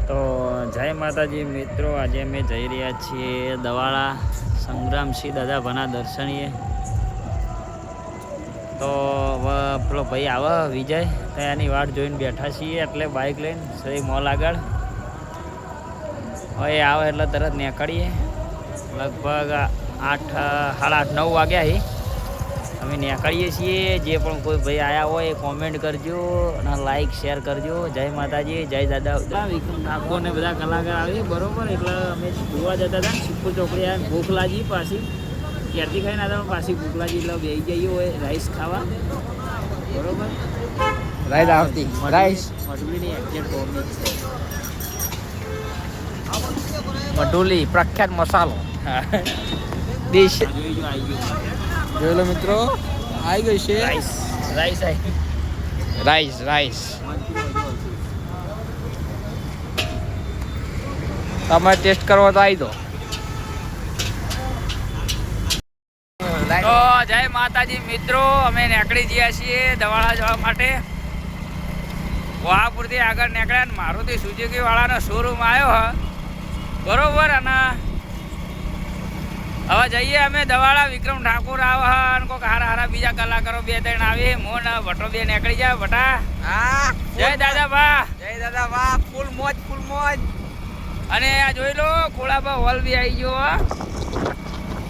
તો જય માતાજી મિત્રો, આજે અમે જઈ રહ્યા છીએ દવાડા સંગ્રામસિંહ દાદાભાના દર્શનીએ. તો પેલો ભાઈ આવે વિજય, તો એની વાટ જોઈને બેઠા છીએ, એટલે બાઇક લઈને શ્રી મોલ આગળ. હવે આવે એટલે તરત નીકળીએ. લગભગ 8:30-9 વાગ્યા અમે નીકળીએ છીએ. જે પણ કોઈ ભાઈ આવ્યા હોય કોમેન્ટ કરજો અને લાઈક શેર કરજો. જય માતાજી, જય દાદા. વિક્રમ ઠાકોર ને બધા કલાકાર આવે બરોબર. એટલે અમે જોવા જતા હતા ને સિક્કો ચોકડી આવ્યા, ભૂખ લાગી પાછી ક્યારથી ખાઈને હતા પાછી ભૂખ લાગી એટલે બેસી જઈએ હોય રાઈસ ખાવા બરોબર. રાઈસ આવતી રાઈસ મઢુલીની એક્ઝેક્ટ કોમિક છે. મઢુલી પ્રખ્યાત મસાલો ડીશ જોઈ આવી ગયું. જોઈ લો મિત્રો, આવી ગઈ છે રાઈસ. રાઈસ આવી રાઈસ રાઈસ. તમે ટેસ્ટ કરવો તો આવી દો. તો જય માતાજી મિત્રો, અમે નીકળી ગયા છીએ દવાડા જવા માટે. વહાપુરથી આગળ નીકળ્યા ને મારુતિ સુઝુકી વાળાનો શોરૂમ આવ્યો હ બરોબર. અને હવે જઈએ અમે દવાડા. વિક્રમ ઠાકોર આવે અને કોઈક હારા બીજા કલાકારો 2-3 આવે. મોન ભટ્ટો 2 નીકળી જાય. ભટ્ટા હા, જય દાદા બા. જય દાદા વાહ. ફૂલ મોજ ફૂલ મોજ. અને આ જોઈ લો ખોળાબા હોલ બી આવી ગયો.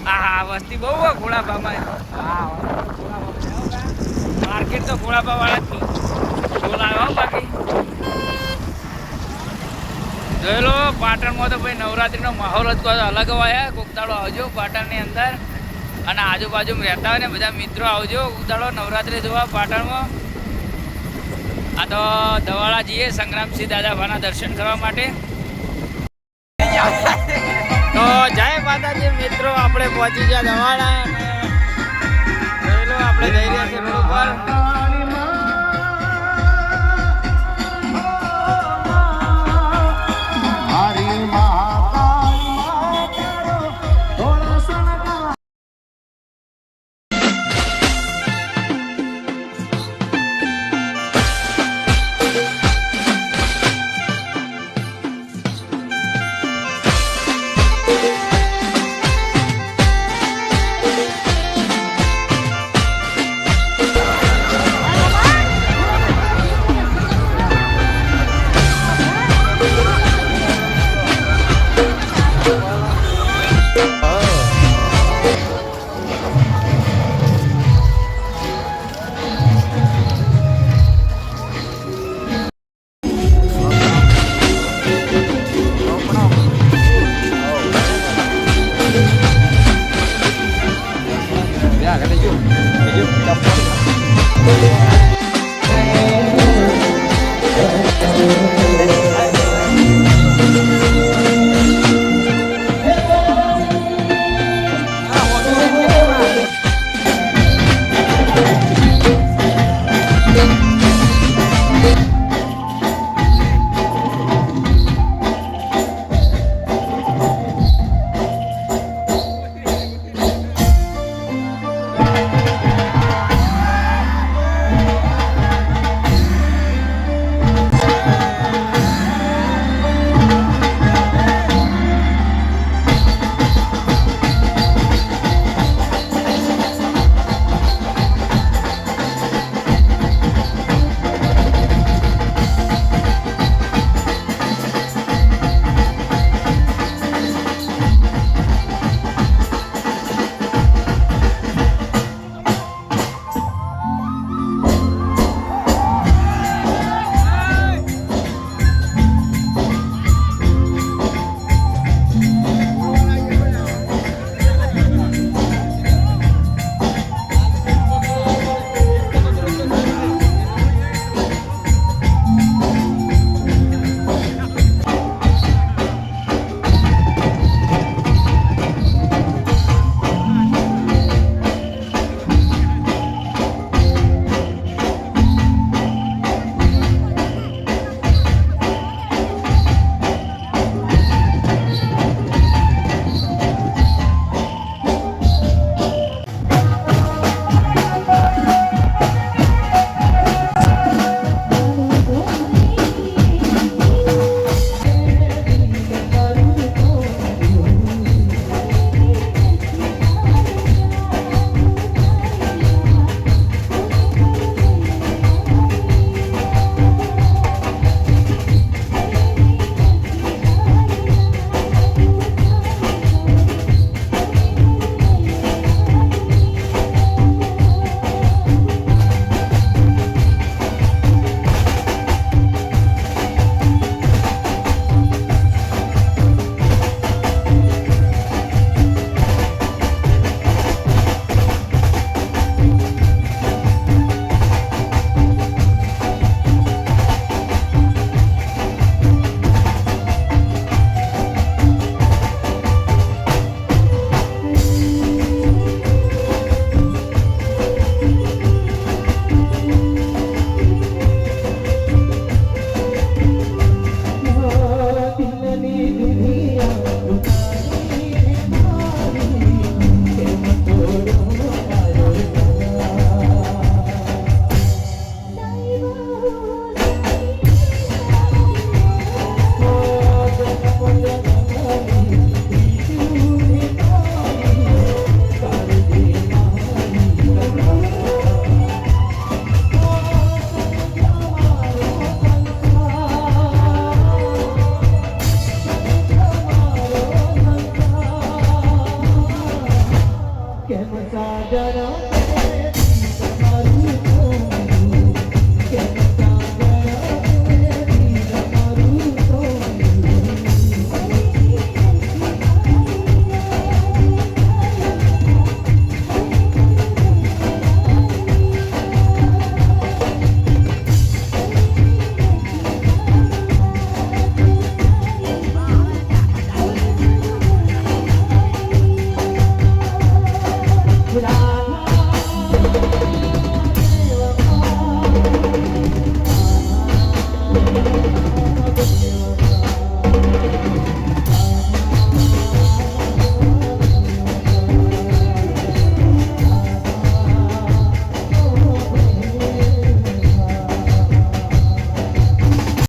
હા વસ્તી બહુ હોય ખોળાબામાં. માર્કેટ તો ખોળાબા વાળા જ બોલાવ્યો બાકી. જોઈ લો પાટણમાં તો ભાઈ નવરાત્રીનો માહોલ જ કોઈ અલગ હોય. કોક દાડો આવજો પાટણની અંદર અને આજુબાજુમાં રહેતા હોય ને બધા મિત્રો આવજો કોક દાડો નવરાત્રી જોવા પાટણમાં. આ તો દવાડા જઈએ સંગ્રામસિંહ દાદાભાના દર્શન કરવા માટે. તો જય માતાજી મિત્રો, આપણે પહોંચી ગયા દવાડા. જોઈ લો આપણે જઈ રહ્યા છીએ બરોબર.